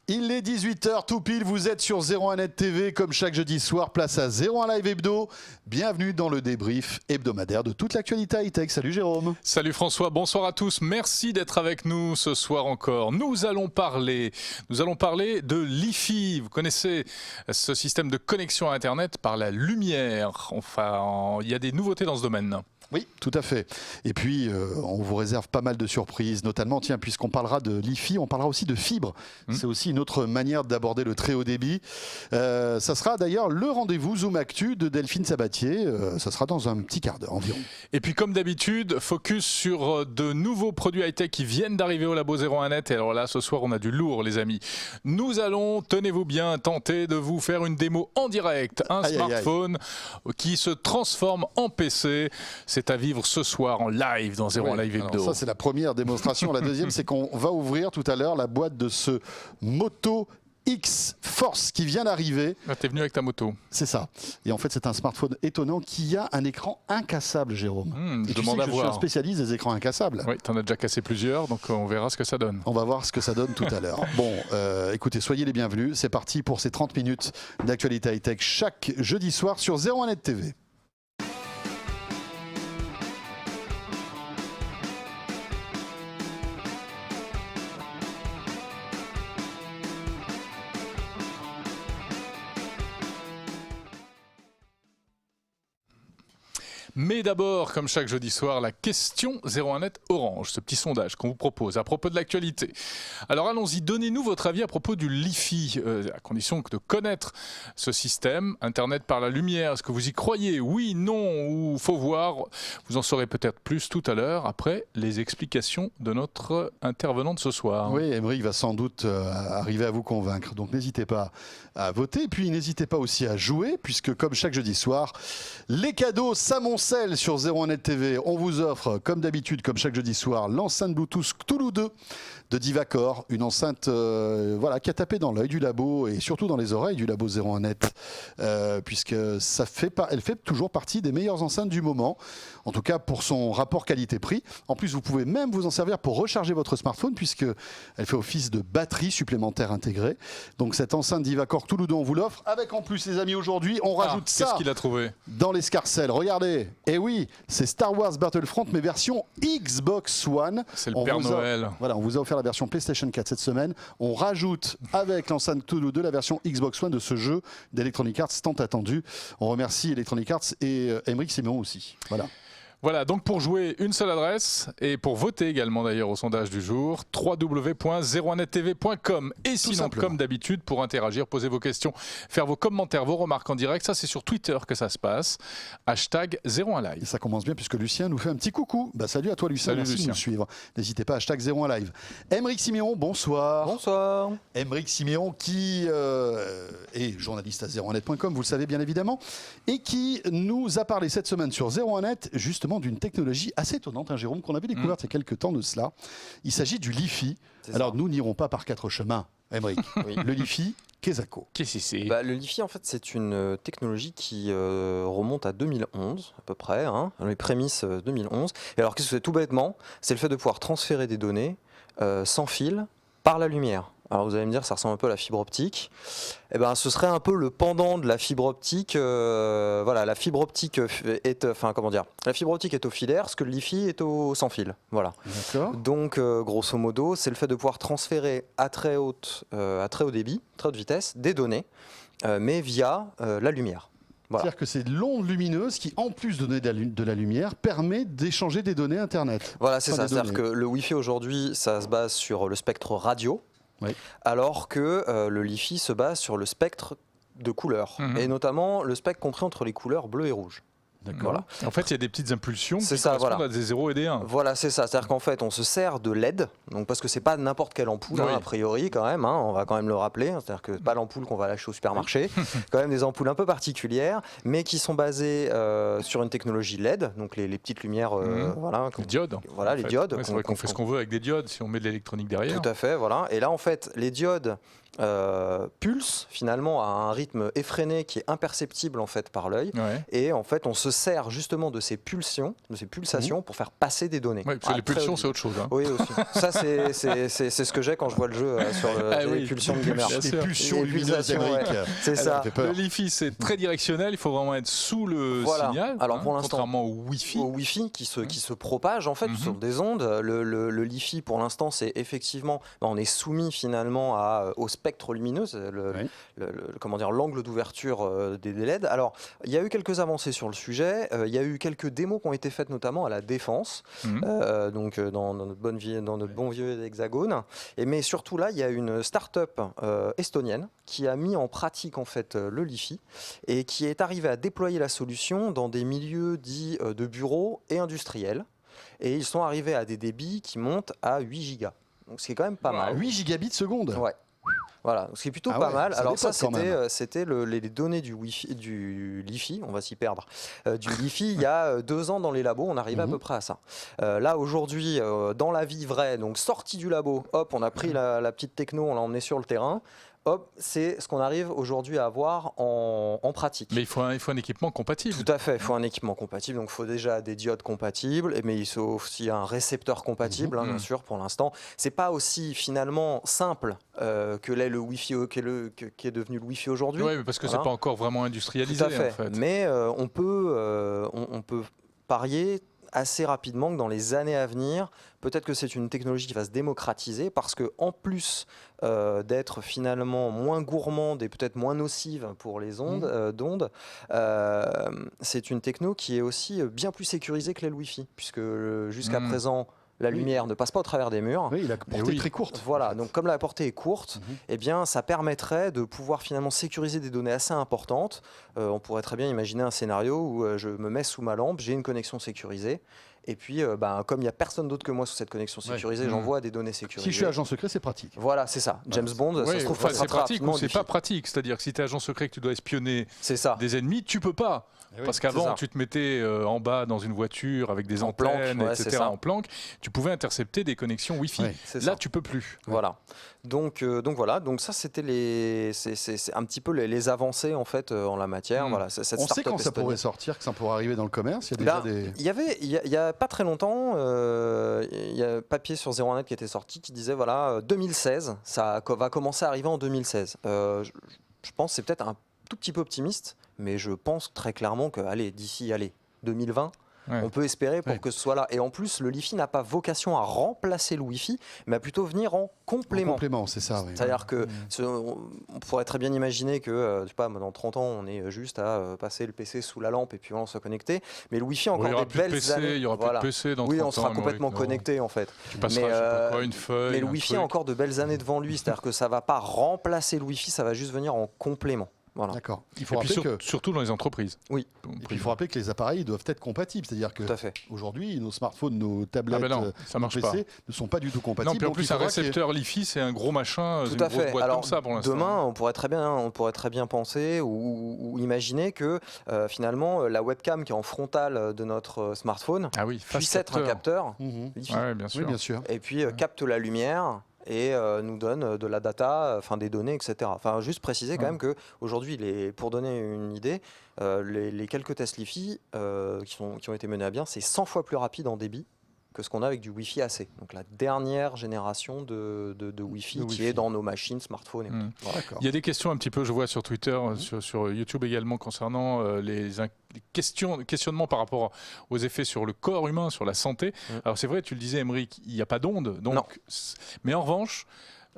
Il est 18h tout pile, vous êtes sur 01net TV comme chaque jeudi soir, place à 01 Live Hebdo. Bienvenue dans le débrief hebdomadaire de toute l'actualité high-tech. Salut Jérôme. Salut François, bonsoir à tous. Merci d'être avec nous ce soir encore. Nous allons parler de l'I-Fi. Vous connaissez ce système de connexion à Internet par la lumière. Enfin, il y a des nouveautés dans ce domaine. Oui, tout à fait. Et puis, on vous réserve pas mal de surprises, notamment, tiens, puisqu'on parlera de l'I-Fi, on parlera aussi de fibre. C'est aussi une autre manière d'aborder le très haut débit. Ça sera d'ailleurs le rendez-vous Zoom Actu de Delphine Sabatier. Ça sera dans un petit quart d'heure environ. Et puis, comme d'habitude, focus sur de nouveaux produits high-tech qui viennent d'arriver au Labo 01net. Et alors là, ce soir, on a du lourd, les amis. Nous allons, tenez-vous bien, tenter de vous faire une démo en direct. Un smartphone qui se transforme en PC. C'est à vivre ce soir en live dans 01 Live Hebdo. Ça, c'est la première démonstration. La deuxième, c'est qu'on va ouvrir tout à l'heure la boîte de ce Moto X Force qui vient d'arriver. Ah, t'es venu avec ta moto. C'est ça. Et en fait, c'est un smartphone étonnant qui a un écran incassable, Jérôme. Je tu sais que je suis un spécialiste des écrans incassables. Oui, t'en as déjà cassé plusieurs, donc on verra ce que ça donne. On va voir ce que ça donne tout à l'heure. Bon, écoutez, soyez les bienvenus. C'est parti pour ces 30 minutes d'actualité high-tech chaque jeudi soir sur 01net TV. Mais d'abord, comme chaque jeudi soir, la question 01net Orange, ce petit sondage qu'on vous propose à propos de l'actualité. Alors allons-y, donnez-nous votre avis à propos du Li-Fi, à condition de connaître ce système, Internet par la lumière. Est-ce que vous y croyez? Oui, non, ou faut voir? Vous en saurez peut-être plus tout à l'heure, après les explications de notre intervenant de ce soir. Oui, Aymeric va sans doute arriver à vous convaincre, donc n'hésitez pas à voter. Et puis n'hésitez pas aussi à jouer, puisque comme chaque jeudi soir, les cadeaux s'amoncellent sur 01net TV. On vous offre, comme d'habitude, comme chaque jeudi soir, l'enceinte Bluetooth Cthulhu 2 de Divacor, une enceinte voilà, qui a tapé dans l'œil du labo et surtout dans les oreilles du labo 01net, puisque elle fait toujours partie des meilleures enceintes du moment, en tout cas pour son rapport qualité-prix. En plus, vous pouvez même vous en servir pour recharger votre smartphone, puisqu'elle fait office de batterie supplémentaire intégrée. Donc cette enceinte Divacor Cthulhu 2, on vous l'offre, avec en plus, les amis, aujourd'hui, on rajoute ça. Qu'est-ce qu'il a trouvé dans l'escarcelle? Regardez. Et oui, c'est Star Wars Battlefront, mais version Xbox One. C'est le Père Noël. Voilà, on vous a offert la version PlayStation 4 cette semaine. On rajoute avec l'enceinte Cthulhu 2 la version Xbox One de ce jeu d'Electronic Arts tant attendu. On remercie Electronic Arts et Aymeric Siméon aussi. Voilà. Voilà, donc pour jouer, une seule adresse, et pour voter également d'ailleurs au sondage du jour, www.01nettv.com. Et sinon, comme d'habitude, pour interagir, poser vos questions, faire vos commentaires, vos remarques en direct, ça c'est sur Twitter que ça se passe, hashtag 01live. Et ça commence bien puisque Lucien nous fait un petit coucou. Bah, salut à toi Lucien, salut merci Lucien. de nous suivre. N'hésitez pas, hashtag 01live. Aymeric Siméon, bonsoir. Bonsoir. Aymeric Siméon qui est journaliste à 01net.com, vous le savez bien évidemment, et qui nous a parlé cette semaine sur 01net justement d'une technologie assez étonnante, hein, Jérôme, qu'on avait découverte il y a quelques temps de cela. Il s'agit du Li-Fi. Alors nous n'irons pas par quatre chemins, Aymeric. Oui. Le Li-Fi, qu'est-ce que Qu'est-ce que c'est? Le Li-Fi, en fait, c'est une technologie qui remonte à 2011, à peu près, hein, dans les prémices 2011. Et alors, qu'est-ce que c'est? Tout bêtement, c'est le fait de pouvoir transférer des données sans fil par la lumière. Alors vous allez me dire, ça ressemble un peu à la fibre optique. Eh ben, ce serait un peu le pendant de la fibre optique. Voilà, la fibre optique la fibre optique est au filaire, ce que le Li-Fi est au sans fil. Voilà. D'accord. Donc, grosso modo, c'est le fait de pouvoir transférer à très haut débit, très haute vitesse, des données, mais via la lumière. Voilà. C'est-à-dire que c'est l'onde lumineuse qui, en plus de donner de la lumière, permet d'échanger des données Internet. Voilà, c'est ça. C'est-à-dire que le Wi-Fi aujourd'hui, ça se base sur le spectre radio, oui, alors que le Li-Fi se base sur le spectre de couleurs, et notamment le spectre compris entre les couleurs bleues et rouges. Voilà. En fait, il y a des petites impulsions qui correspondent à des 0 et des 1. Voilà, c'est ça. C'est-à-dire qu'en fait, on se sert de LED, donc parce que c'est pas n'importe quelle ampoule, a priori, quand même. On va quand même le rappeler. C'est-à-dire que pas l'ampoule qu'on va lâcher au supermarché. Quand même des ampoules un peu particulières, mais qui sont basées sur une technologie LED, donc les petites lumières, voilà. Les diodes. Voilà, les diodes. C'est vrai qu'on fait ce qu'on veut avec des diodes si on met de l'électronique derrière. Tout à fait, voilà. Et là, en fait, les diodes pulse finalement à un rythme effréné qui est imperceptible en fait par l'œil. Ouais. Et en fait, on se sert justement de ces pulsations pour faire passer des données. Ouais, parce que les pulsions, c'est autre chose. Hein. Oui, aussi. Ça, c'est ce que j'ai quand je vois le jeu sur les pulsions de gamer. bien Les sûr. pulsions Les lumineuses pulsations, d'Amérique. C'est ça. Ça fait peur. Le Li-Fi, c'est très directionnel, il faut vraiment être sous le Voilà. signal, Alors, pour l'instant, contrairement au Wi-Fi. Au Wi-Fi qui se propage en fait sur des ondes. Le Li-Fi pour l'instant c'est effectivement, on est soumis finalement au spectre lumineux, comment dire, l'angle d'ouverture des LED. Alors il y a eu quelques avancées sur le sujet, il y a eu quelques démos qui ont été faites notamment à la Défense, donc dans notre bon vieux Hexagone. Mais surtout là il y a une start-up estonienne qui a mis en pratique en fait le Li-Fi et qui est arrivée à déployer la solution dans des milieux dits de bureaux et industriels. Et ils sont arrivés à des débits qui montent à 8 gigas. Donc c'est quand même pas mal. 8 gigabits seconde. Ouais. Voilà, ce qui est plutôt Ah pas ouais, mal. ça Alors ça, dépote quand même. c'était les données du Li-Fi, on va s'y perdre, du Li-Fi il y a 2 ans dans les labos, on arrivait à peu près à ça. Là, aujourd'hui, dans la vie vraie, donc sorti du labo, hop, on a pris la petite techno, on l'a emmené sur le terrain. Hop, c'est ce qu'on arrive aujourd'hui à avoir en pratique. Mais il faut un équipement compatible. Tout à fait, il faut un équipement compatible, donc il faut déjà des diodes compatibles, mais il faut aussi un récepteur compatible, bien sûr, pour l'instant. C'est pas aussi finalement simple que l'est le Wi-Fi, qui est devenu le Wi-Fi aujourd'hui. Oui, parce que c'est pas encore vraiment industrialisé. Tout à fait. En fait. Mais on peut parier assez rapidement que dans les années à venir, peut-être que c'est une technologie qui va se démocratiser parce que en plus d'être finalement moins gourmande et peut-être moins nocive pour les ondes d'ondes, c'est une techno qui est aussi bien plus sécurisée que les Wi-Fi, puisque jusqu'à présent la lumière ne passe pas au travers des murs. Oui, la portée est très courte. Voilà, donc comme la portée est courte, eh bien, ça permettrait de pouvoir finalement sécuriser des données assez importantes. On pourrait très bien imaginer un scénario où je me mets sous ma lampe, j'ai une connexion sécurisée. Et puis, comme il n'y a personne d'autre que moi sous cette connexion sécurisée, j'envoie des données sécurisées. Si je suis agent secret, c'est pratique. Voilà, c'est ça. James Bond, ça se trouve c'est pratique ou c'est pas pratique. C'est-à-dire que si tu es agent secret que tu dois espionner des ennemis, tu peux pas. Parce qu'avant, tu te mettais en bas dans une voiture avec des antennes, etc. en planque. Tu pouvais intercepter des connexions Wi-Fi. Là, tu peux plus. Voilà. Donc voilà. Donc ça, c'était c'est un petit peu les avancées en fait en la matière. Voilà. On sait quand ça pourrait sortir, que ça pourrait arriver dans le commerce. Il y a déjà il y a pas très longtemps, il y a un papier sur 01net qui était sorti qui disait 2016, ça va commencer à arriver en 2016. Je pense que c'est peut-être un tout petit peu optimiste, mais je pense très clairement que d'ici 2020, on peut espérer pour que ce soit là. Et en plus, le Li-Fi n'a pas vocation à remplacer le Wi-Fi, mais à plutôt venir en complément. En complément, c'est ça. Oui. C'est-à-dire que on pourrait très bien imaginer que, je sais pas, dans 30 ans, on est juste à passer le PC sous la lampe et puis on se connecter. Mais le Wi-Fi a encore des belles années. Il y aura plus de PC dans 30 ans. Oui, on sera complètement connecté en fait. Tu passeras une feuille. Mais le Wi-Fi a encore de belles années devant lui. C'est-à-dire que ça ne va pas remplacer le Wi-Fi, ça va juste venir en complément. Voilà. D'accord. Il faut surtout dans les entreprises. Oui. Et puis il faut rappeler que les appareils doivent être compatibles. C'est-à-dire que aujourd'hui, nos smartphones, nos tablettes, nos PC ne sont pas du tout compatibles. Non, puis en plus, un récepteur Li-Fi, c'est un gros machin, une grosse boîte comme ça pour l'instant. Demain, on pourrait très bien penser ou imaginer que finalement, la webcam qui est en frontale de notre smartphone puisse être un capteur Li-Fi. Bien sûr. Oui, bien sûr. Et puis capte la lumière et nous donne de la data, des données, etc. Juste préciser quand même qu'aujourd'hui, pour donner une idée, les quelques tests Li-Fi qui ont été menés à bien, c'est 100 fois plus rapide en débit que ce qu'on a avec du Wi-Fi AC. Donc la dernière génération de Wi-Fi qui est dans nos machines, smartphones. Il y a des questions un petit peu, je vois sur Twitter, sur YouTube également, concernant les questionnements par rapport aux effets sur le corps humain, sur la santé. Alors c'est vrai, tu le disais, Aymeric, il n'y a pas d'onde. Mais en revanche,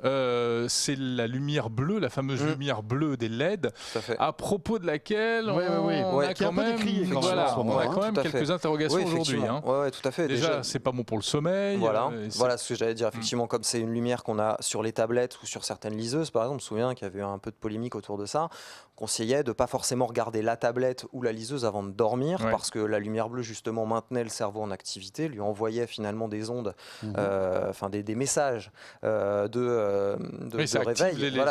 c'est la lumière bleue, la fameuse lumière bleue des LED, à propos de laquelle on a quand même, quelques interrogations aujourd'hui. Oui, tout à fait. Déjà, c'est pas bon pour le sommeil. Voilà ce que j'allais dire. Effectivement, comme c'est une lumière qu'on a sur les tablettes ou sur certaines liseuses, par exemple, je me souviens qu'il y avait eu un peu de polémique autour de ça. On conseillait de ne pas forcément regarder la tablette ou la liseuse avant de dormir, parce que la lumière bleue, justement, maintenait le cerveau en activité, lui envoyait finalement des ondes, des messages de réveil.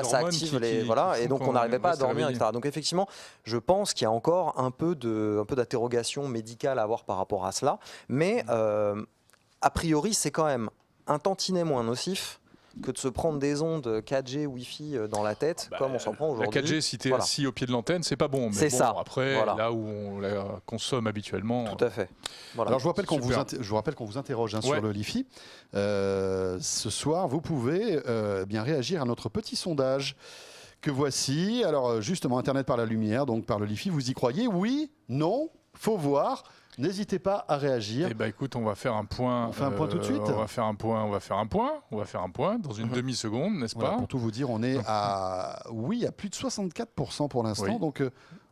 Ça active et donc on n'arrivait pas à dormir, etc. Donc effectivement, je pense qu'il y a encore un peu d'interrogation médicale à avoir par rapport à cela, mais a priori, c'est quand même un tantinet moins nocif que de se prendre des ondes 4G, Wi-Fi dans la tête, comme on s'en prend La aujourd'hui. 4G, si tu es assis au pied de l'antenne, c'est pas bon. Mais C'est bon, ça. Après, Voilà. là où on la consomme habituellement. Tout à fait. Voilà. Alors je vous rappelle qu'on Super. je vous rappelle qu'on vous interroge Ouais. sur le LiFi. Ce soir, vous pouvez bien réagir à notre petit sondage que voici. Alors justement, Internet par la lumière, donc par le LiFi, vous y croyez? Oui? Non? Faut voir. N'hésitez pas à réagir. Eh ben écoute, on va faire un point. On fait un point tout de suite. On va faire un point dans une demi-seconde, n'est-ce Voilà, pas? pour tout vous dire, on est à plus de 64% pour l'instant. Oui. Donc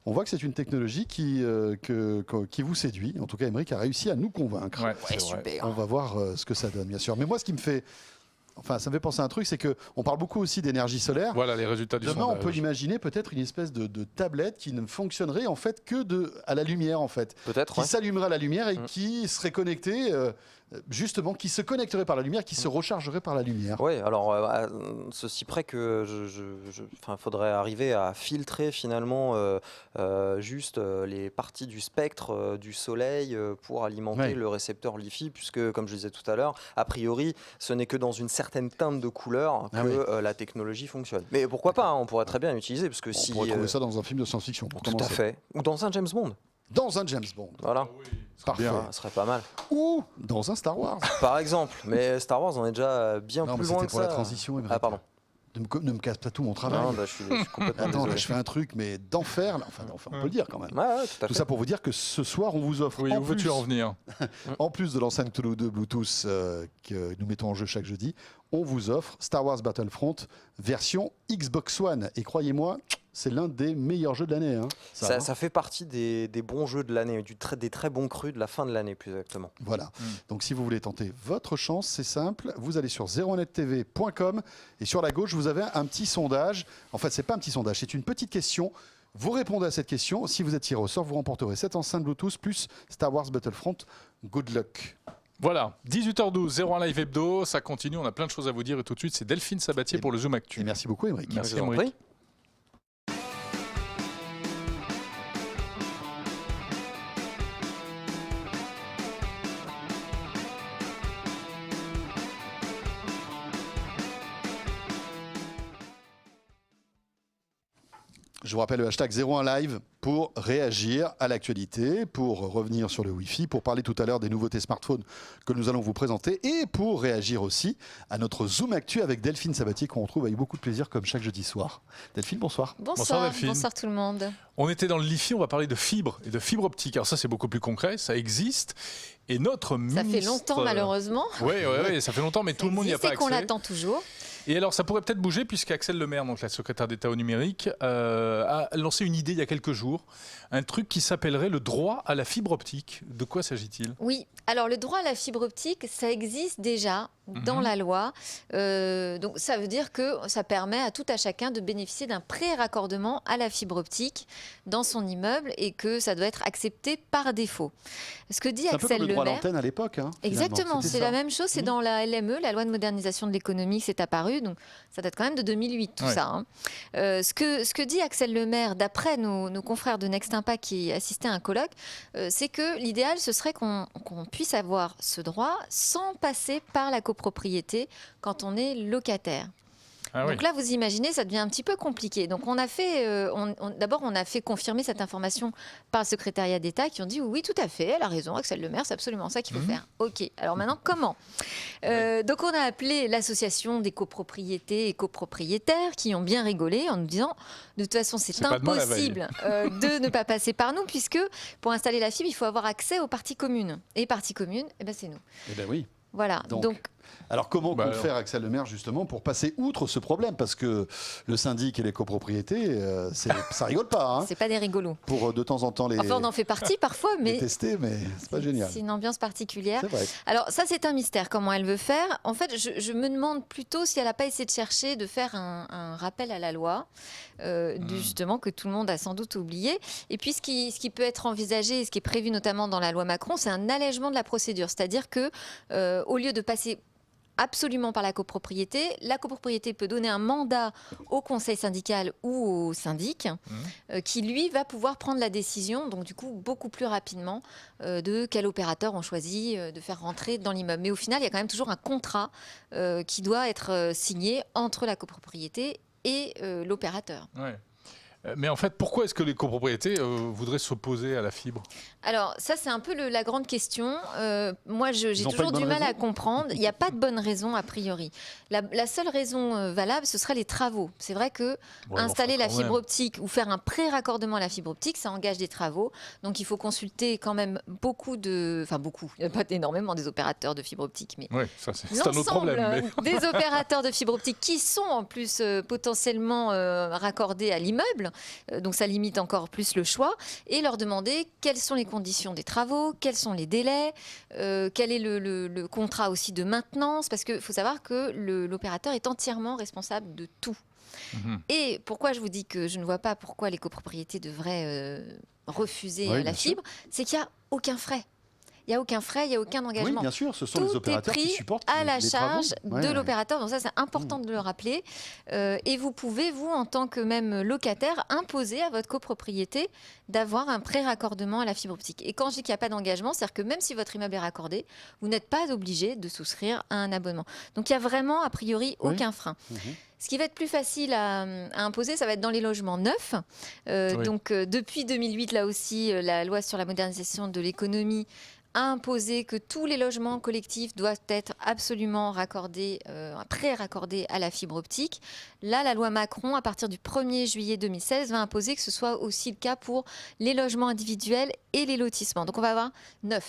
on voit que c'est une technologie qui vous séduit. En tout cas, Aymeric a réussi à nous convaincre. Ouais, c'est vrai. super. On va voir ce que ça donne, bien sûr. Mais moi, ce qui me fait... Enfin, ça me fait penser à un truc, c'est qu'on parle beaucoup aussi d'énergie solaire. Voilà les résultats du Demain, sondage. on peut imaginer peut-être une espèce de tablette qui ne fonctionnerait en fait que à la lumière, en fait. Peut-être, Qui ouais. s'allumerait à la lumière et qui serait connectée, justement, qui se connecterait par la lumière, qui se rechargerait par la lumière. Oui, alors à ceci près que faudrait arriver à filtrer finalement juste les parties du spectre du soleil pour alimenter Ouais. le récepteur LiFi, puisque comme je disais tout à l'heure, a priori, ce n'est que dans une certaine teinte de couleur que Ah oui. la technologie fonctionne. Mais pourquoi pas, hein, on pourrait très bien l'utiliser, parce que On si pourrait trouver ça dans un film de science-fiction, pour tout à commencer. fait, ou dans un James Bond, Dans un James Bond. voilà, Parfait. bien. ça serait pas mal. Ou dans un Star Wars. Par exemple, mais Star Wars, on est déjà bien Non, mais plus loin c'était que pour ça. la transition, Aymeric. Ah pardon. Ne me casse pas tout mon travail. Non, bah, je suis complètement Attends, là, désolé. je fais un truc, mais d'enfer. Là. Enfin, on peut le dire quand même. Ouais, ouais, tout à Tout fait. ça pour vous dire que ce soir, on vous offre Oui, en où veux-tu plus, en venir? en plus de l'enceinte Toulouse 2 Bluetooth que nous mettons en jeu chaque jeudi, on vous offre Star Wars Battlefront version Xbox One. Et croyez-moi, c'est l'un des meilleurs jeux de l'année. Hein. Ça, ça fait partie des bons jeux de l'année, des très bons crus de la fin de l'année, plus exactement. Voilà. Donc si vous voulez tenter votre chance, c'est simple. Vous allez sur 01nettv.com et sur la gauche, vous avez un petit sondage. En fait, c'est pas un petit sondage, c'est une petite question. Vous répondez à cette question. Si vous êtes tiré au sort, vous remporterez cette enceinte Bluetooth plus Star Wars Battlefront. Good luck. Voilà, 18h12, 01 Live Hebdo, ça continue, on a plein de choses à vous dire et tout de suite, c'est Delphine Sabatier pour le Zoom Actu. Et merci beaucoup, Aymeric. Merci, Je vous en Aymeric. prie. Je vous rappelle le hashtag 01 Live pour réagir à l'actualité, pour revenir sur le Wi-Fi, pour parler tout à l'heure des nouveautés smartphones que nous allons vous présenter et pour réagir aussi à notre Zoom Actu avec Delphine Sabatier qu'on retrouve avec beaucoup de plaisir comme chaque jeudi soir. Delphine, bonsoir. Bonsoir, Bonsoir, Delphine. bonsoir tout le monde. On était dans le Lifi, on va parler de fibre et de fibre optique. Alors ça c'est beaucoup plus concret, ça existe. Et notre Ça ministre... fait longtemps malheureusement. Oui, ça fait longtemps, mais tout le monde n'y a pas C'est qu'on accès. l'attend toujours. Et alors, ça pourrait peut-être bouger puisqu'Axel Lemaire, donc la secrétaire d'État au numérique, a lancé une idée il y a quelques jours, un truc qui s'appellerait le droit à la fibre optique. De quoi s'agit-il? Oui, alors le droit à la fibre optique, ça existe déjà dans la loi. Donc ça veut dire que ça permet à tout à chacun de bénéficier d'un pré-raccordement à la fibre optique dans son immeuble et que ça doit être accepté par défaut. Ce que dit C'est un peu comme Axel le droit à Lemaire. l'antenne à l'époque. Hein, finalement. Exactement, C'était c'est ça. la même chose, c'est dans la LME, la loi de modernisation de l'économie, c'est apparu, donc ça date quand même de 2008 tout Ouais. ça. Hein. Ce que dit Axel Lemaire, d'après nos confrères de Next Impact qui assistaient à un colloque, c'est que l'idéal ce serait qu'on puisse avoir ce droit sans passer par la copropriété quand on est locataire. Ah oui. Donc là, vous imaginez, ça devient un petit peu compliqué. Donc on a fait, d'abord, on a fait confirmer cette information par le secrétariat d'État qui ont dit oui, tout à fait, elle a raison, Axel Lemaire, c'est absolument ça qu'il faut faire. Ok, alors maintenant, comment Donc on a appelé l'association des copropriétés et copropriétaires qui ont bien rigolé en nous disant de toute façon, c'est pas demain la impossible de ne pas passer par nous puisque pour installer la fibre, il faut avoir accès aux parties communes. Et parties communes, eh ben, c'est nous. Eh ben oui. Voilà. Donc, alors comment Bah compte alors. faire Axel Lemaire justement pour passer outre ce problème? Parce que le syndic et les copropriétés, ça rigole pas. Hein, c'est pas des rigolos. pour de temps en temps les, Enfin, on en fait partie parfois, les mais tester, mais c'est pas génial. c'est une ambiance particulière. C'est vrai. Alors ça, c'est un mystère, comment elle veut faire. En fait, je me demande plutôt si elle n'a pas essayé de chercher de faire un rappel à la loi, justement, que tout le monde a sans doute oublié. Et puis, ce qui peut être envisagé, et ce qui est prévu notamment dans la loi Macron, c'est un allègement de la procédure. C'est-à-dire que au lieu de passer absolument par la copropriété. La copropriété peut donner un mandat au conseil syndical ou au syndic qui, lui, va pouvoir prendre la décision, donc du coup, beaucoup plus rapidement de quel opérateur on choisit de faire rentrer dans l'immeuble. Mais au final, il y a quand même toujours un contrat qui doit être signé entre la copropriété et l'opérateur. Ouais. Mais en fait, pourquoi est-ce que les copropriétés voudraient s'opposer à la fibre? Alors ça, c'est un peu la grande question. Moi, j'ai Ils ont pas toujours de du bonne mal à raison comprendre. Il n'y a pas de bonne raison a priori. La seule raison valable, ce serait les travaux. C'est vrai que Ouais, installer enfin, la quand fibre même. optique ou faire un pré-raccordement à la fibre optique, ça engage des travaux. Donc il faut consulter quand même beaucoup, pas énormément des opérateurs de fibre optique, mais Oui, ça c'est un autre l'ensemble problème. Mais... des opérateurs de fibre optique qui sont en plus potentiellement raccordés à l'immeuble, donc ça limite encore plus le choix, et leur demander quelles sont les conditions des travaux, quels sont les délais, quel est le contrat aussi de maintenance, parce qu'il faut savoir que l'opérateur est entièrement responsable de tout. Et pourquoi je vous dis que je ne vois pas pourquoi les copropriétés devraient refuser Oui, la bien sûr. fibre, c'est qu'il n'y a aucun frais. Il n'y a aucun frais, il n'y a aucun engagement. Oui, bien sûr, ce sont les Tout est opérateurs qui pris supportent à la les travaux. charge Ouais, de ouais. l'opérateur. Donc ça, c'est important de le rappeler. Et vous pouvez, vous, en tant que même locataire, imposer à votre copropriété d'avoir un pré-raccordement à la fibre optique. Et quand je dis qu'il n'y a pas d'engagement, c'est-à-dire que même si votre immeuble est raccordé, vous n'êtes pas obligé de souscrire à un abonnement. Donc il y a vraiment, a priori, Oui. aucun frein. Mhm. Ce qui va être plus facile à imposer, ça va être dans les logements neufs. Oui. Donc depuis 2008, là aussi, la loi sur la modernisation de l'économie a imposé que tous les logements collectifs doivent être absolument raccordés, pré-raccordés à la fibre optique. Là, la loi Macron, à partir du 1er juillet 2016, va imposer que ce soit aussi le cas pour les logements individuels et les lotissements. Donc on va avoir Donc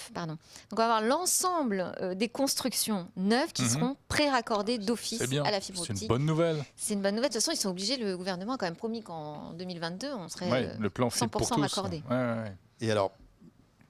on va avoir l'ensemble des constructions neuves qui seront pré-raccordées d'office C'est bien, à la fibre c'est optique. une bonne nouvelle. C'est une bonne nouvelle. De toute façon, ils sont obligés. Le gouvernement a quand même promis qu'en 2022, on serait Ouais, le plan fibre pour 100% tous. raccordé. Ouais, ouais, ouais. Et alors,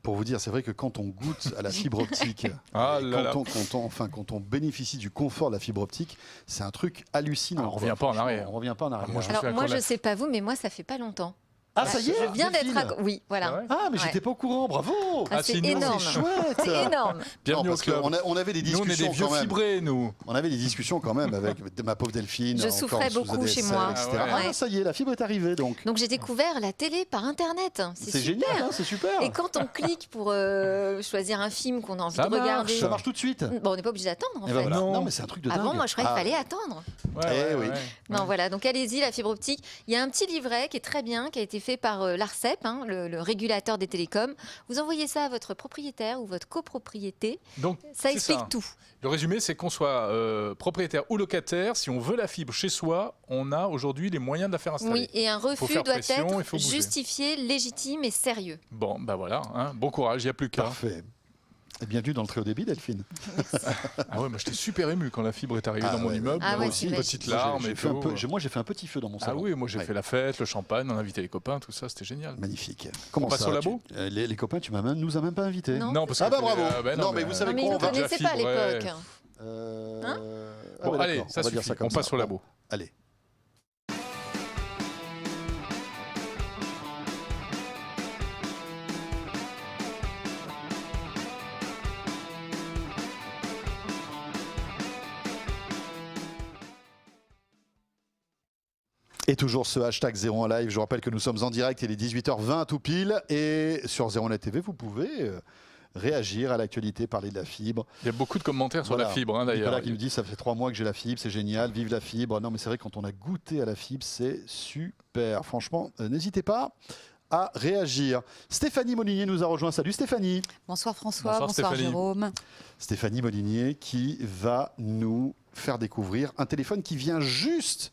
pour vous dire, c'est vrai que quand on goûte à la fibre optique, Ah et là là. quand on bénéficie du confort de la fibre optique, c'est un truc hallucinant. Ah, on revient pas en Franchement, arrière. On revient pas en arrière. moi, je me Alors souviens moi, quand je la- ne sais pas vous, mais moi, ça fait pas longtemps. Ah, ça y est, Je viens d'être Delphine. Oui, Ah voilà. ouais Ah, mais Ouais. j'étais pas au courant, bravo. Ah, c'est si, nous, énorme. C'est chouette. C'est énorme. Bienvenue Non, au parce club. on avait des Nous, on est discussions des vieux quand même. fibrés, nous. On avait des discussions quand même avec ma pauvre Delphine. Je encore souffrais sous beaucoup chez ADSL, moi. etc. Ah ouais. Ah, ça y est, la fibre est arrivée donc. Donc j'ai découvert la télé par Internet. C'est super. génial, hein, c'est super. Et quand on clique pour choisir un film qu'on a envie Ça de regarder, marche. Ça marche tout de suite. bon, on n'est pas obligé d'attendre en Et ben fait. voilà. Non. Non, mais c'est un truc de dingue. Avant, moi, je croyais Ah, qu'il fallait attendre. Ouais, Eh ouais, oui. ouais. Non, voilà. Donc allez-y, la fibre optique. Il y a un petit livret qui est très bien, qui a été fait par l'ARCEP, hein, le régulateur des télécoms. Vous envoyez ça à votre propriétaire ou votre copropriété. Donc, Ça c'est explique ça. tout. Le résumé, c'est qu'on soit propriétaire ou locataire, si on veut la fibre chez soi, on a aujourd'hui les moyens de la faire installer. Oui, et un Faut refus faire doit pression, il être faut bouger. justifié, légitime et sérieux. Bon, bah voilà, hein, bon courage, il n'y a plus qu'à. Parfait. Et bienvenue dans le très haut débit, Delphine. Ah ouais, moi j'étais super ému quand la fibre est arrivée Ah dans mon ouais. immeuble. Ah moi ouais, aussi, c'est petite Moi, larme j'ai et fait un tout. peu- moi, j'ai fait un petit feu dans mon Ah salon. oui, moi j'ai Ouais. fait la fête, le champagne, on a invité les copains, tout ça, c'était génial. Magnifique. Comment passe ça au labo Les copains, nous as même pas invités. Non. parce Ah que bah bravo. Non, mais vous savez Non, mais quoi, ils on ne va- déjà connaissaient pas à fibre, ouais. l'époque. Hein ah ouais, Bon, allez, d'accord, ça on va dire suffit, ça comme on passe ça. au labo. Allez. Et toujours ce hashtag 01 Live. Je vous rappelle que nous sommes en direct, il est 18h20 tout pile. Et sur 01net TV, vous pouvez réagir à l'actualité, parler de la fibre. Il y a beaucoup de commentaires sur Voilà. la fibre, hein, Nicolas d'ailleurs. qui nous dit ça fait 3 mois que j'ai la fibre, c'est génial, vive la fibre. Non mais c'est vrai, quand on a goûté à la fibre, c'est super. Franchement, n'hésitez pas à réagir. Stéphanie Molinier nous a rejoint. Salut Stéphanie. Bonsoir François, Bonsoir bonsoir Stéphanie. Jérôme. Stéphanie Molinier qui va nous faire découvrir un téléphone qui vient juste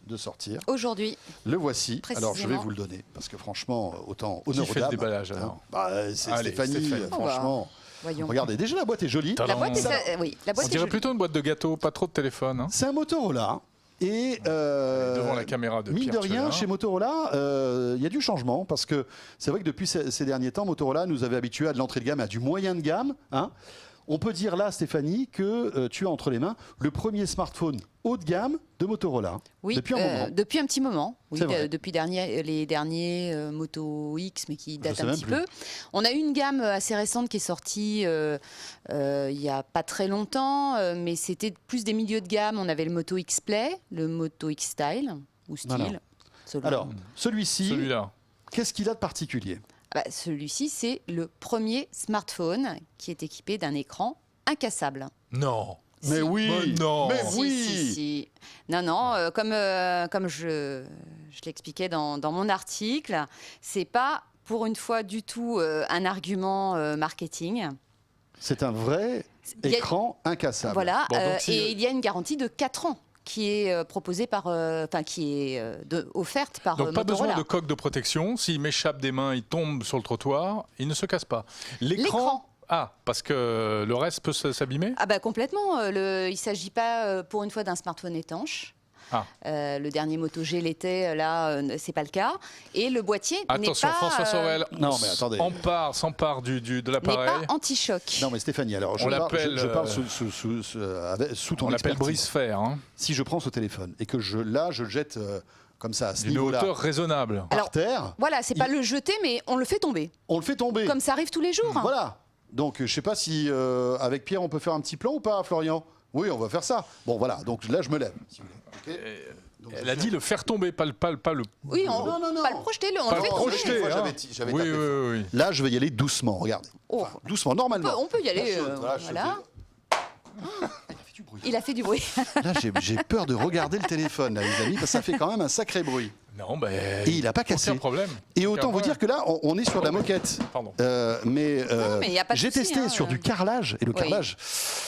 de sortir. Aujourd'hui, Le voici. Précisément. Alors je vais vous le donner parce que franchement, autant Qui honneur aux fait le dames. déballage, alors C'est Allez, Stéphanie, Stéphanie. franchement. voyons. Regardez, déjà la boîte est jolie. Talent. La boîte est, Ça- oui, la boîte On est dirait jolie. plutôt une boîte de gâteau, pas trop de téléphone. Hein. C'est un Motorola. Et Devant la caméra de mine Pierre de rien, Tchélin. chez Motorola, il y a du changement parce que c'est vrai que depuis ces derniers temps, Motorola nous avait habitués à de l'entrée de gamme, à du moyen de gamme. Hein. On peut dire là, Stéphanie, que tu as entre les mains le premier smartphone haut de gamme de Motorola. Oui, Depuis un moment. depuis un petit moment. Oui, C'est vrai. depuis les derniers Moto X, mais qui datent sais un même petit plus. peu. On a eu une gamme assez récente qui est sortie il n'y a pas très longtemps, mais c'était plus des milieux de gamme. On avait le Moto X Play, le Moto X Style, ou Style. Voilà. selon- Alors, celui-ci, Celui-là. qu'est-ce qu'il a de particulier? Celui-ci, c'est le premier smartphone qui est équipé d'un écran incassable. Non. Mais Si. oui, Mais non. mais Si, oui. si. Non, non, comme je l'expliquais dans mon article, c'est pas pour une fois du tout un argument marketing. C'est un vrai Il y a- écran incassable. Voilà, Bon, donc, si- et il y a une garantie de 4 ans qui est proposée par, qui est offerte par Donc pas Motorola. besoin de coque de protection. S'il m'échappe des mains, il tombe sur le trottoir, il ne se casse pas. L'écran. Ah, parce que le reste peut s'abîmer. Ah bah complètement. Il ne s'agit pas pour une fois d'un smartphone étanche. Ah. Le dernier Moto G l'était, là, c'est pas le cas. Et le boîtier n'est Attention, pas, François Sorel. Non, mais attendez. S'empare de n'est l'appareil. pas anti-choc. Non, mais Stéphanie, alors je On parle, l'appelle, je parle sous ton On l'appelle expertise. brise-fer, hein, Si je prends ce téléphone et que je le jette comme ça, à ce d'une niveau-là, hauteur raisonnable. par Alors, terre, Voilà, c'est pas le jeter, mais on le fait tomber. on le fait tomber. Comme ça arrive tous les jours. Voilà. Donc, je sais pas si avec Pierre, on peut faire un petit plan ou pas, Florian? Oui, on va faire ça. Bon, voilà. Donc là, je me lève. Si vous voulez. Ok. Donc, Elle a dit le faire tomber, pas le. Oui, Non, non, non. pas le projeter, on Pas le le fait tomber. projeter, Une fois, hein. j'avais Oui, tapé oui, fort. oui, oui. Là, je vais y aller doucement. Regardez. Oh. Enfin, doucement, normalement. On peut y aller. Là, je Voilà. fais- Il a fait du bruit. Il a fait du bruit. Là, j'ai peur de regarder le téléphone, là, les amis, parce que ça fait quand même un sacré bruit. Non, ben. Et il n'a pas cassé. Aucun problème. Et Aucun autant vous problème. dire que là, on est sur de la moquette. Pardon. Mais mais y a pas de j'ai souci, testé hein. sur du carrelage. Et le Oui. carrelage,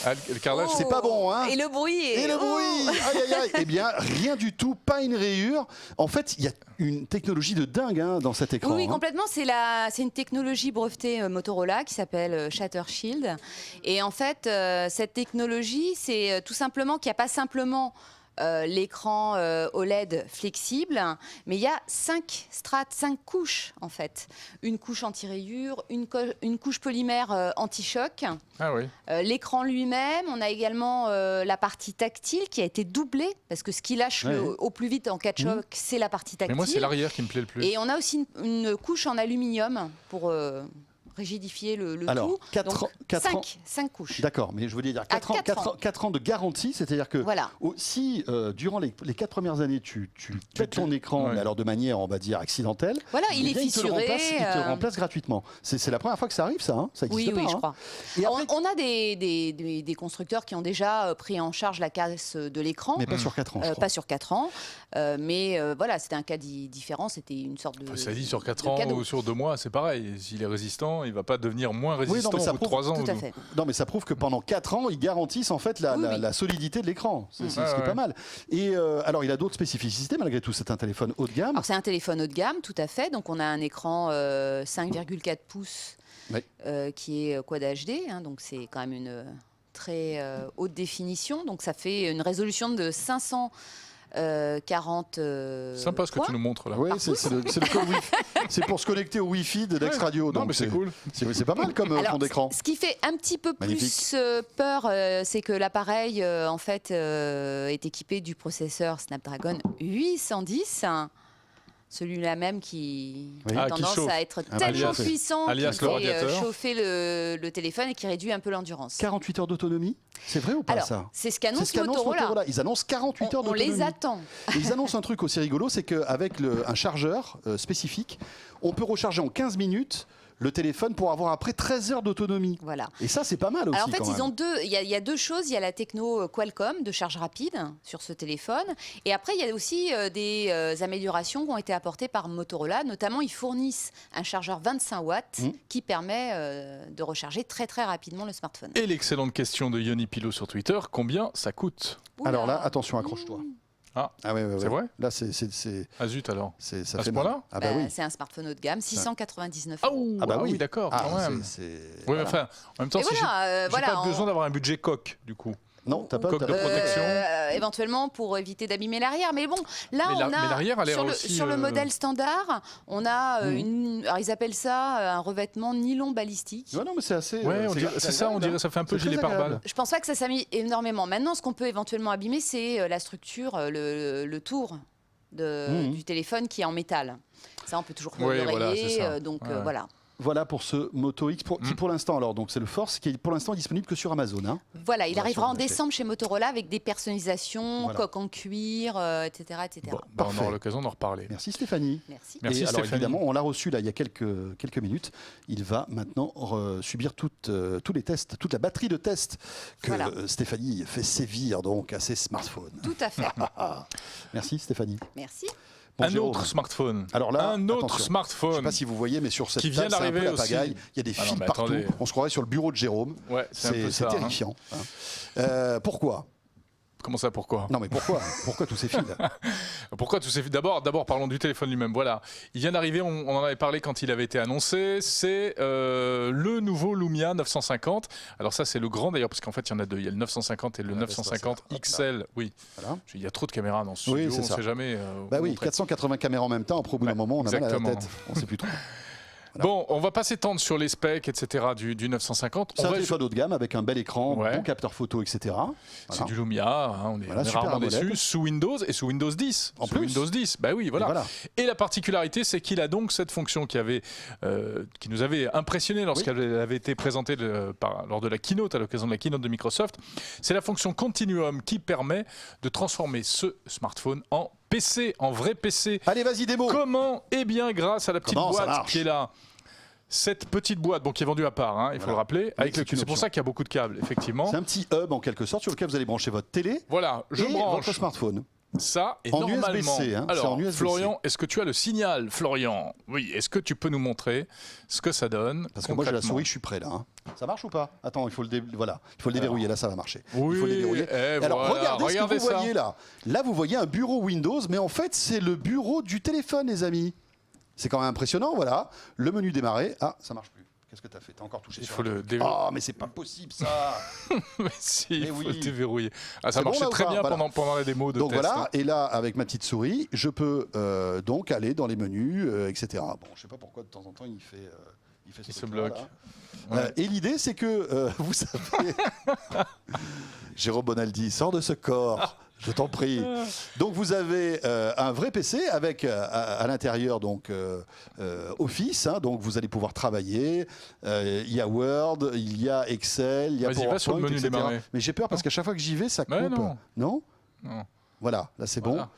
Ah, le carrelage, c'est pas bon, hein. Et le bruit. et le bruit, aïe aïe aïe, eh bien rien du tout, pas une rayure. En fait, il y a une technologie de dingue hein, dans cet écran. Oui, hein. complètement. C'est une technologie brevetée Motorola qui s'appelle Shatter Shield. Et en fait, cette technologie, c'est tout simplement qu'il n'y a pas simplement l'écran OLED flexible, mais il y a 5 strates, 5 couches en fait. Une couche anti-rayure, une couche polymère anti-choc. Ah oui. L'écran lui-même, on a également la partie tactile qui a été doublée, parce que ce qui lâche Ouais. au plus vite en cas de choc, c'est la partie tactile. Mais moi, c'est l'arrière qui me plaît le plus. Et on a aussi une couche en aluminium pour rigidifier le Alors, tout. 4 ans. 5 couches. D'accord, mais je voulais dire À 4 ans de garantie, c'est-à-dire que Voilà. si durant les 4 premières années tu pètes ton écran, ouais. mais alors de manière, on va dire, accidentelle, Voilà, il eh est bien, fissuré. il te le remplace gratuitement. C'est la première fois que ça arrive, ça, hein, ça existe Oui, pas. oui, je hein. crois. Et après- On a des constructeurs qui ont déjà pris en charge la casse de l'écran. Mais pas sur 4 ans, je crois. Pas sur 4 ans. Mais voilà, c'était un cas différent. C'était une sorte de. Enfin, ça dit sur 4 de ans cadeau. ou sur 2 mois, c'est pareil. S'il est résistant, il va pas devenir moins résistant mais ça au bout de prouve- 3 ans. Tout à fait. Non, mais ça prouve que pendant 4 ans, ils garantissent en fait Oui, oui. la solidité de l'écran. C'est ce Ouais, qui est ouais. pas mal. Et alors, il a d'autres spécificités malgré tout. C'est un téléphone haut de gamme. Alors, c'est un téléphone haut de gamme, tout à fait. Donc, on a un écran 5,4 pouces Oui. qui est Quad HD. Hein, donc, c'est quand même une très haute définition. Donc, ça fait une résolution de 540 Sympa ce que points. tu nous montres là. Oui, c'est le code Wi-Fi. C'est pour se connecter au Wi-Fi de Dex Radio. Non, donc mais c'est cool. C'est pas mal comme Alors, fond d'écran. ce qui fait un petit peu Magnifique. plus peur, c'est que l'appareil en fait est équipé du processeur Snapdragon 810. Celui-là même qui Oui. a Ah, qui tendance chauffe. à être bah, tellement chauffe. puissant Alias qu'il le fait radiateur. chauffer le téléphone et qui réduit un peu l'endurance. 48 heures d'autonomie, c'est vrai ou pas Alors, ça? c'est ce C'est qu'annonce ce qu'annonce Motorola. Motorola. Ils annoncent 48 heures On d'autonomie. les attend. Et ils annoncent un truc aussi rigolo, c'est qu'avec un chargeur spécifique, on peut recharger en 15 minutes le téléphone pour avoir après 13 heures d'autonomie. Voilà. Et ça, c'est pas mal aussi. Alors en fait, quand même. il y a 2 choses. Il y a la techno Qualcomm de charge rapide sur ce téléphone. Et après, il y a aussi des améliorations qui ont été apportées par Motorola. Notamment, ils fournissent un chargeur 25 watts qui permet de recharger très très rapidement le smartphone. Et l'excellente question de Yoni Pilo sur Twitter, combien ça coûte? Alors là, Oula. attention, accroche-toi. Ah, ouais, ouais, c'est ouais. vrai? Là, c'est Ah zut alors. ça À fait ce mal. point-là? Ah bah oui. C'est un smartphone haut de gamme, 699 Ah, euros. Ah bah oui. d'accord, Ah, quand même. c'est- Oui, mais enfin, en même temps, Et si voilà, j'ai voilà, pas on- besoin d'avoir un budget coque, du coup. Non, t'as pas Coque de protection. Éventuellement pour éviter d'abîmer l'arrière. Mais bon, là, Mais on a l'arrière a l'air sur, aussi, sur le modèle standard, on a alors ils appellent ça un revêtement nylon balistique. Ouais, non, mais c'est assez. Ouais, c'est ça, on dirait, ça fait un peu C'est très gilet pare-balles. agréable. Je pense pas que ça s'amuse énormément. Maintenant, ce qu'on peut éventuellement abîmer, c'est la structure, le tour du téléphone qui est en métal. Ça, on peut toujours Oui, le voilà, rayer. c'est ça. Donc Ouais. voilà. Voilà pour ce Moto X, qui pour l'instant, alors, donc c'est le Force, qui est pour l'instant disponible que sur Amazon. Hein. Voilà, il Bien arrivera sûr, en l'acheter. décembre chez Motorola avec des personnalisations, Voilà. coque en cuir, etc. etc. Bon, On parfait. aura l'occasion d'en reparler. Merci Stéphanie. Merci. Merci Et alors Stéphanie. évidemment, on l'a reçu là il y a quelques minutes. Il va maintenant subir tous les tests, toute la batterie de tests que Voilà. Stéphanie fait sévir donc à ses smartphones. Tout à fait. Merci Stéphanie. Merci. Bon, Un Jérôme, autre smartphone. Alors là, un autre attention. Je ne sais smartphone. pas si vous voyez, mais sur cette Qui vient table, c'est un peu d'arriver la aussi. pagaille. Il y a des Ah non, fils mais partout. attendez. On se croirait sur le bureau de Jérôme. Ouais, c'est un peu C'est ça. hein. terrifiant. Pourquoi Comment ça, pourquoi Non mais pourquoi tous ces fils Pourquoi tous ces d'abord parlons du téléphone lui-même. Voilà, il vient d'arriver, on en avait parlé quand il avait été annoncé. C'est le nouveau Lumia 950. Alors ça c'est le grand d'ailleurs parce qu'en fait il y en a deux. Il y a le 950 et le Ah, 950 hop là. XL. Oui. Voilà. Il y a trop de caméras dans ce studio. Oui, c'est on ça. ne sait jamais. Bah où oui, montrer. 480 caméras en même temps. Après, au bout d'un Ouais, moment, on a mal à la exactement. tête. On ne sait plus trop. Bon, on va pas s'étendre sur les specs, etc. du 950. C'est On un va téléphone haut de gamme avec un bel écran, Ouais. bon capteur photo, etc. C'est Voilà. du Lumia, hein, on est, Voilà, on est super rarement AMOLED. déçus, sous Windows et sous Windows 10. En Sous plus. Windows 10, bah oui, Et voilà. Et la particularité, c'est qu'il a donc cette fonction qui nous avait impressionné lorsqu'elle avait été présentée lors de la keynote, à l'occasion de la keynote de Microsoft. C'est la fonction Continuum qui permet de transformer ce smartphone en PC, en vrai PC. Allez, vas-y, démo. Comment Eh bien, grâce à la petite Comment ça boîte marche qui est là. Cette petite boîte, qui est vendue à part, hein, il faut Voilà. le rappeler. Oui, c'est une C'est pour option. ça qu'il y a beaucoup de câbles, effectivement. C'est un petit hub en quelque sorte sur lequel vous allez brancher votre télé Voilà, je et branche votre smartphone. ça et En normalement. USB-C, hein, c'est Alors, en USB-C. Florian, est-ce que tu as le signal, Florian? Oui. Est-ce que tu peux nous montrer ce que ça donne? Parce que moi j'ai la concrètement souris, je suis prêt là. hein. Ça marche ou pas? Attends, il faut le déverrouiller. Là, ça va marcher. Oui, il faut le déverrouiller. et Alors voilà, regardez ce que vous ça. voyez là. Là, vous voyez un bureau Windows, mais en fait, c'est le bureau du téléphone, les amis. C'est quand même impressionnant, voilà. Le menu démarrer. Ah, ça marche plus. Qu'est-ce que tu as fait? Tu as encore touché Il sur faut un le truc. déverrouiller. Oh, mais c'est pas possible ça. Mais si, il Mais faut oui. le déverrouiller. Ah, ça C'est bon, marchait là, ou très pas bien Voilà. pendant la démo de Donc test. voilà, et là, avec ma petite souris, je peux donc aller dans les menus, etc. Bon, je sais pas pourquoi de temps en temps il fait ce Il se truc-là, bloque. là. Ouais. Et l'idée, c'est que, vous savez, Jérôme Bonaldi, sors de ce corps, je t'en prie. Donc vous avez un vrai PC avec à l'intérieur donc Office, hein, donc vous allez pouvoir travailler. Il y a Word, il y a Excel, il y a Vas-y, va sur le PowerPoint, menu etc. démarrer. Mais j'ai peur parce qu'à chaque fois que j'y vais, ça coupe. Mais non. Non. Non. Voilà, là c'est Voilà. bon.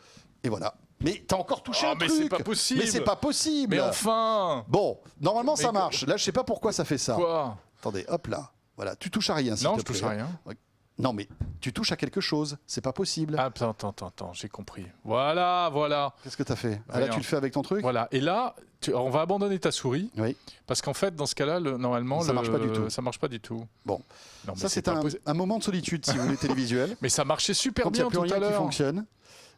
Et voilà. Mais t'as encore touché Oh, un mais truc. c'est pas possible. Mais c'est pas possible. Mais enfin. Bon, normalement ça Mais marche. Là, je sais pas pourquoi ça fait ça. Quoi? Attendez, hop là. Voilà, tu touches à rien. s'il Non, te je touche plaît. à rien. Non, mais tu touches à quelque chose. C'est pas possible. Ah, attends, j'ai compris. Voilà. Qu'est-ce que t'as fait? Ah, là, Rien. tu le fais avec ton truc? Voilà. Et là, on va abandonner ta souris Oui. parce qu'en fait, dans ce cas-là, normalement, Ça marche pas du tout. Ça marche pas du tout. Bon, Non, mais ça c'est pas un, possi- un moment de solitude si vous voulez télévisuel. Mais ça marchait super Quand il n'y bien a plus tout rien à qui l'heure. fonctionne.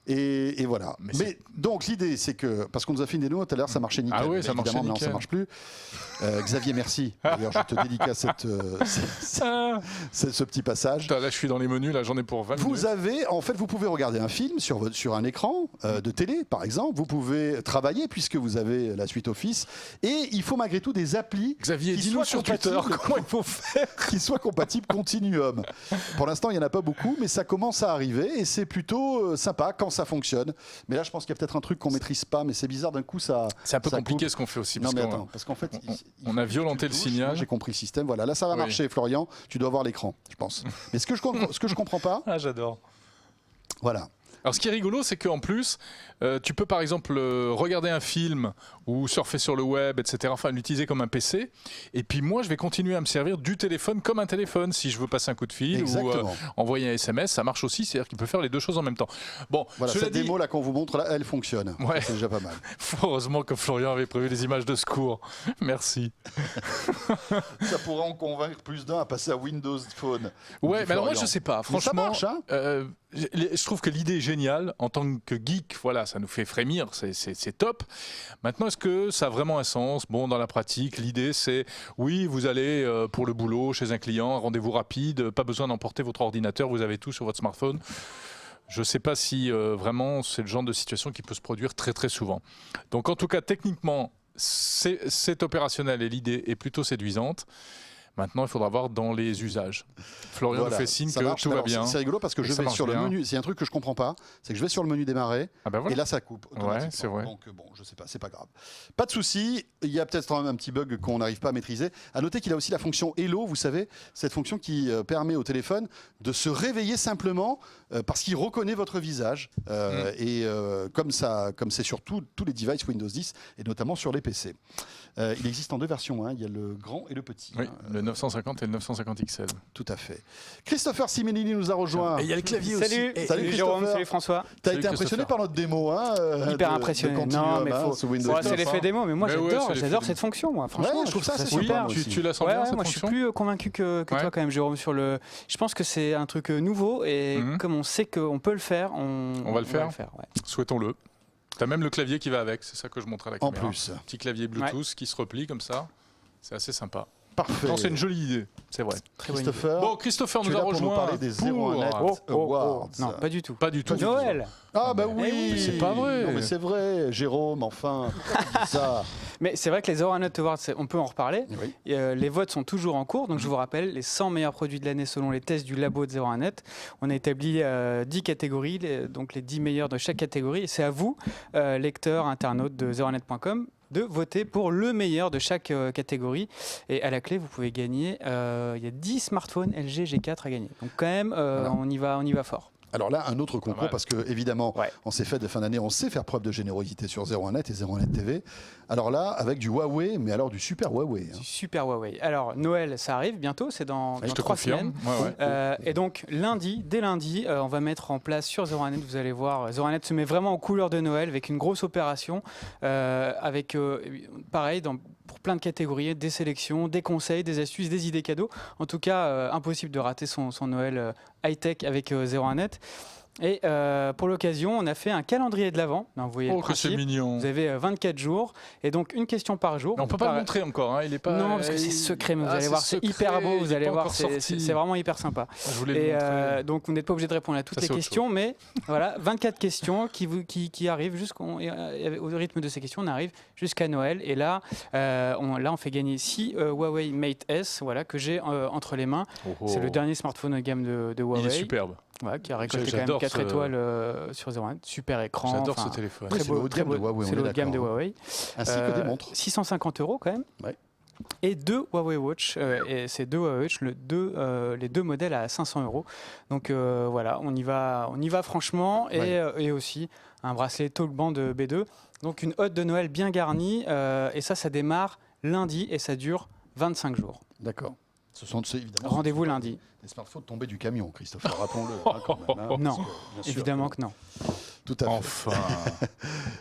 Et voilà. Mais Mais donc l'idée c'est que, parce qu'on nous a fait une démo tout à l'heure, ça marchait nickel. Ah oui, Mais ça marchait évidemment, maintenant, nickel. ça marche plus. Xavier, merci. D'ailleurs, je te dédicace Ah. ce petit passage. Putain, là, je suis dans les menus, là, j'en ai pour 20 minutes. Vous avez, en fait, vous pouvez regarder un film sur un écran de télé, par exemple. Vous pouvez travailler puisque vous avez la suite Office. Et il faut malgré tout des applis Xavier, qui dis-nous soient sur Twitter compatibles. comment il faut faire. qui soient compatibles Continuum. Pour l'instant, il n'y en a pas beaucoup, mais ça commence à arriver et c'est plutôt sympa quand ça fonctionne. Mais là, je pense qu'il y a peut-être un truc qu'on maîtrise pas, mais c'est bizarre d'un coup ça. C'est un peu ça compliqué coupe. ce qu'on fait aussi. Non Parce mais qu'on- attends, parce qu'en fait, on a violenté le signal. Moi, j'ai compris le système. Voilà, là ça va Oui. marcher, Florian. Tu dois voir l'écran, je pense. Mais ce que je comprends pas, Ah, j'adore. voilà. Alors, ce qui est rigolo, c'est qu'en plus, tu peux par exemple regarder un film ou surfer sur le web, etc. Enfin, l'utiliser comme un PC. Et puis moi, je vais continuer à me servir du téléphone comme un téléphone. Si je veux passer un coup de fil Exactement. ou envoyer un SMS, ça marche aussi. C'est-à-dire qu'il peut faire les deux choses en même temps. Bon, Voilà, cela cette dit, démo là qu'on vous montre là, elle fonctionne. Ouais. C'est déjà pas mal. heureusement que Florian avait prévu les images de secours. Merci. Ça pourrait en convaincre plus d'un à passer à Windows Phone. Ouais, Dit mais alors moi, Florian. je sais pas. Mais ça Franchement, marche, hein Je trouve que l'idée est géniale. En tant que geek, voilà, ça nous fait frémir, c'est top. Maintenant, est-ce que ça a vraiment un sens? Bon, dans la pratique, l'idée c'est, oui, vous allez pour le boulot, chez un client, un rendez-vous rapide, pas besoin d'emporter votre ordinateur, vous avez tout sur votre smartphone. Je ne sais pas si vraiment c'est le genre de situation qui peut se produire très très souvent. Donc en tout cas, techniquement, c'est opérationnel et l'idée est plutôt séduisante. Maintenant, il faudra voir dans les usages. Florian nous fait signe ça que marche. tout va Alors, bien. C'est rigolo parce que Et je ça vais marche sur le bien. menu. C'est un truc que je comprends pas, c'est que je vais sur le menu démarrer Ah ben voilà. et là ça coupe automatiquement. Ouais, c'est vrai. Donc bon, je sais pas, c'est pas grave. Pas de souci. Il y a peut-être quand même un petit bug qu'on n'arrive pas à maîtriser. À noter qu'il a aussi la fonction Hello, vous savez, cette fonction qui permet au téléphone de se réveiller simplement parce qu'il reconnaît votre visage. Et comme c'est sur tous les devices Windows 10 et notamment sur les PC. Il existe en deux versions. Il y a le grand et le petit. Oui, le 950 et le 950 XL. Tout à fait. Christopher Simonini nous a rejoint. Et il y a le clavier Salut, aussi. Salut Jérôme, Christopher. salut François. T'as Salut été impressionné Christopher. par notre démo, Hyper impressionné. Non, mais faut. sous Windows Ouais, c'est 10. l'effet démo, mais moi Mais ouais, j'adore, c'est l'effet j'adore démo. cette fonction, moi. Franchement, Ouais, je trouve ça assez super. sympa, moi Tu, aussi. tu la sens Ouais, bien, cette moi je suis fonction plus convaincu que Ouais. toi quand même, Jérôme, sur le. Je pense que c'est un truc nouveau et Mhm. comme on sait qu'on peut le faire, On va le faire. ouais. Souhaitons-le. T'as même le clavier qui va avec, c'est ça que je montre à la En caméra. plus. Petit clavier Bluetooth qui se replie comme ça. C'est assez sympa. Parfait. Non, c'est une jolie idée, c'est vrai. Très bonne idée. Christopher, Bon, Christopher tu es nous a là pour nous rejoint parler des 01net Awards. Non, pas du tout. Pas du tout. Noël. Ah bah Eh oui, oui. C'est pas vrai. Non mais c'est vrai, Jérôme, enfin, pourquoi tu dis ça. Mais c'est vrai que les 01net Awards, on peut en reparler. Oui. Les votes sont toujours en cours, donc je vous rappelle, les 100 meilleurs produits de l'année selon les tests du labo de 01net. On a établi 10 catégories, donc les 10 meilleurs de chaque catégorie. Et c'est à vous, lecteurs, internautes de 01net.com, de voter pour le meilleur de chaque catégorie. Et à la clé, vous pouvez gagner, il y a 10 smartphones LG G4 à gagner. Donc quand même, Voilà. on y va fort. Alors là, un autre concours, mal. parce que évidemment, Ouais. en ces fêtes de fin d'année, on sait faire preuve de générosité sur 01net et 01net TV. Alors là, avec du Huawei, mais alors du super Huawei. Du super Huawei. Alors Noël, ça arrive bientôt, c'est dans Je te 3 confirme. semaines. Ouais, ouais. Et donc dès lundi, on va mettre en place sur 01net, vous allez voir, 01net se met vraiment en couleur de Noël avec une grosse opération, avec pareil, pour plein de catégories, des sélections, des conseils, des astuces, des idées cadeaux. En tout cas, impossible de rater son Noël high-tech avec 01net. Et pour l'occasion, on a fait un calendrier de l'Avent. Vous voyez Oh, le que c'est principe. mignon. Vous avez 24 jours et donc une question par jour. Mais on peut pas le montrer encore, hein, il est pas. Non, parce que c'est secret, mais vous Ah, allez c'est voir, c'est secret, hyper beau, il vous est allez pas voir, encore c'est sorti. vraiment hyper sympa. Je voulais Et le montrer. donc vous n'êtes pas obligé de répondre à toutes Ça, les c'est autre questions, mais voilà, 24 questions qui arrivent jusqu'au rythme de ces questions, on arrive jusqu'à Noël. Et là, on fait gagner 6 Huawei Mate S, voilà, que j'ai entre les mains. Oh, oh. C'est le dernier smartphone de gamme de Il Huawei. est superbe. Voilà, qui a récolté quand même J'adore 4 ce- étoiles sur 01. Super écran. J'adore enfin, ce téléphone. Oui, Très c'est le beau, haut de très gamme de beau. Huawei, C'est on le est haut de gamme de d'accord, hein. Huawei. Ainsi que des montres. 650 € quand même. Ouais. Et 2 Huawei Watch. Et ces 2 Huawei Watch, les deux modèles à 500 €. Donc voilà, on y va franchement. Et aussi un bracelet Talkband B2. Donc une hotte de Noël bien garnie. Et ça démarre lundi et ça dure 25 jours. D'accord. Ce sont évidemment Rendez-vous lundi. des smartphones tombés du camion, Christopher, rappelons-le. Quand même, hein, Non, parce que, bien sûr, Évidemment que non. Tout à fait. Enfin.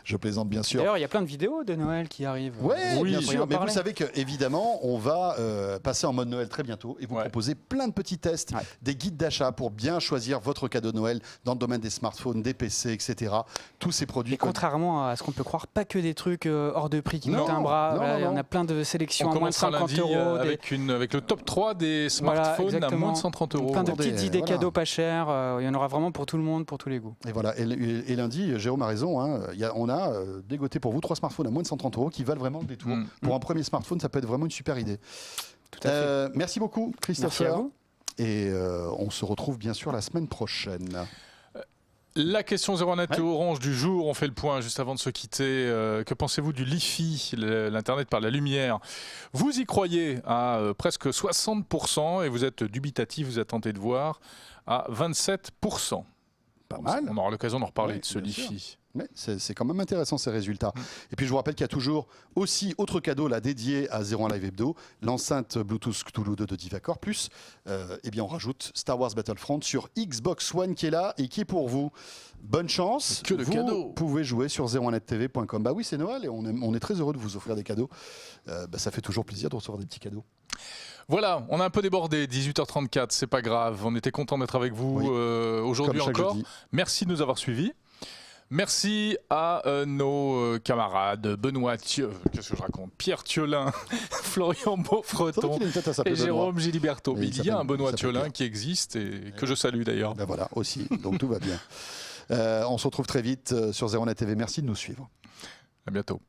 Je plaisante bien sûr. D'ailleurs, il y a plein de vidéos de Noël qui arrivent. Ouais, Oui, bien on pourrait sûr. en Mais vous parler. savez qu'évidemment, on va passer en mode Noël très bientôt et vous Ouais. proposer plein de petits tests, Ouais. des guides d'achat pour bien choisir votre cadeau de Noël dans le domaine des smartphones, des PC, etc. Tous ces produits. Et contrairement à ce qu'on peut croire, pas que des trucs hors de prix qui Non, coûtent un bras. non, Voilà, non, il y en non. a plein de sélections On à moins de commencera 50 lundi €. avec le top 3 des Voilà, smartphones à exactement. moins de 130 €. Plein de Attendez, petites idées voilà. cadeaux pas chères. Il y en aura vraiment pour tout le monde, pour tous les goûts. Et voilà. Et lundi, Jérôme a raison. Hein, on a dégoté pour vous 3 smartphones à moins de 130 € qui valent vraiment le détour. Mm. Pour un premier smartphone, ça peut être vraiment une super idée. Tout à fait. Merci beaucoup, Christopher. Merci à vous. Et on se retrouve bien sûr la semaine prochaine. La question 01net Ouais. Orange du jour, on fait le point juste avant de se quitter. Que pensez-vous du Li-Fi, l'Internet par la lumière? Vous y croyez à presque 60% et vous êtes dubitatif, vous êtes tenté de voir, à 27%. Pas mal. On aura l'occasion d'en reparler Ouais, de ce bien sûr. Li-Fi. Mais c'est quand même intéressant ces résultats. Et puis je vous rappelle qu'il y a toujours aussi autre cadeau là dédié à 01 Live Hebdo, l'enceinte Bluetooth Cthulhu 2 de Divacor plus. Eh bien on rajoute Star Wars Battlefront sur Xbox One qui est là et qui est pour vous. Bonne chance. Que de vous cadeaux. pouvez jouer sur 01nettv.com. Bah oui c'est Noël et on est très heureux de vous offrir des cadeaux. Ça fait toujours plaisir de recevoir des petits cadeaux. Voilà, on a un peu débordé, 18h34, c'est pas grave. On était content d'être avec vous Oui. aujourd'hui Comme chaque encore. jeudi. Merci de nous avoir suivis. Merci à nos camarades Benoît qu'est-ce que je raconte, Pierre Thiolin, Florian C'est vrai Beaufreton qu'il a une tête à s'appeler et Jérôme Giliberto. Mais Il il y a un s'appelle- Benoît il s'appelle Thiolin Pierre. qui existe et que je salue d'ailleurs. Ben voilà, aussi. Donc tout va bien. On se retrouve très vite sur 01net TV. Merci de nous suivre. À bientôt.